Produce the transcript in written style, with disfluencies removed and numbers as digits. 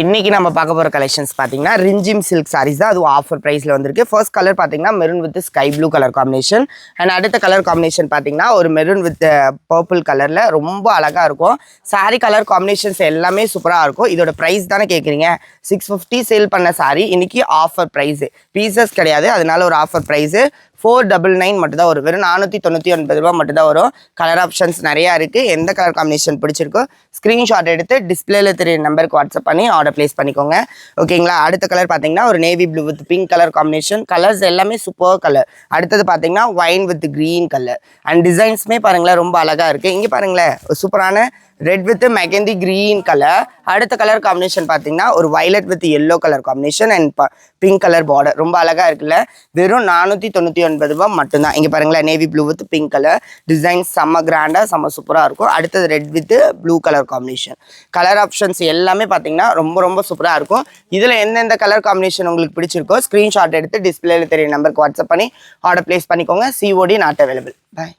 இன்னைக்கு நம்ம பார்க்க போகிற கலெக்ஷன்ஸ் பார்த்தீங்கன்னா ரிஞ்சிம் சில்க் சாரீஸ் தான். அதுவும் ஆஃபர் ப்ரைஸில் வந்திருக்கு. ஃபர்ஸ்ட் கலர் பார்த்தீங்கன்னா maroon with sky blue colour combination. And அடுத்த கலர் காம்பினேஷன் பார்த்தீங்கன்னா ஒரு மெரூன் வித் பர்பிள் கலரில் ரொம்ப அழகாக இருக்கும். சாரீ கலர் காம்பினேஷன்ஸ் எல்லாமே சூப்பராக இருக்கும். இதோட ப்ரைஸ் தானே கேட்குறீங்க. 650 சேல் பண்ண சாரீ இன்னைக்கு ஆஃபர் ப்ரைஸு. பீசஸ் கிடையாது, அதனால ஒரு ஆஃபர் ப்ரைஸு 499 மட்டும் தான் வரும். வெறும் 499 ரூபா மட்டும் தான் வரும். கலர் ஆப்ஷன்ஸ் நிறையா இருக்குது. எந்த கலர் காம்பினேஷன் பிடிச்சிருக்கோ ஸ்க்ரீன்ஷாட் எடுத்து டிஸ்பிளேல தெரிய நம்பருக்கு வாட்ஸ்அப் பண்ணி ஆர்டர் ப்ளேஸ் பண்ணிக்கோங்க. ஓகேங்களா. அடுத்த கலர் பார்த்தீங்கன்னா ஒரு navy blue with pink colour combination. Colours எல்லாமே சூப்பர் கலர். அடுத்தது பார்த்தீங்கன்னா wine with green colour. And டிசைன்ஸுமே பாருங்களேன் ரொம்ப அழகாக இருக்குது. இங்கே பாருங்களேன் சூப்பரான red with mehndi green colour. அடுத்த கலர் காம்பினேஷன் பார்த்தீங்கன்னா ஒரு violet with yellow colour combination and pink colour border. ரொம்ப அழகாக இருக்குல்ல. வெறும் 499 ரூபா மட்டும்தான். இங்கே பாருங்களேன் navy blue with pink colour. Design செம்ம கிராண்டாக செம்ம சூப்பராக இருக்கும். அடுத்தது red with blue colour combination. Colour options எல்லாமே பார்த்தீங்கன்னா ரொம்ப சூப்பராக இருக்கும். இதில் எந்தெந்த கலர் காம்பினேஷன் உங்களுக்கு பிடிச்சிருக்கோ ஸ்க்ரீன்ஷாட் எடுத்து டிஸ்பிளேல தெரிய நம்பருக்கு வாட்ஸ்அப் பண்ணி ஆர்டர் ப்ளேஸ் பண்ணிக்கோங்க. COD not available. பாய்.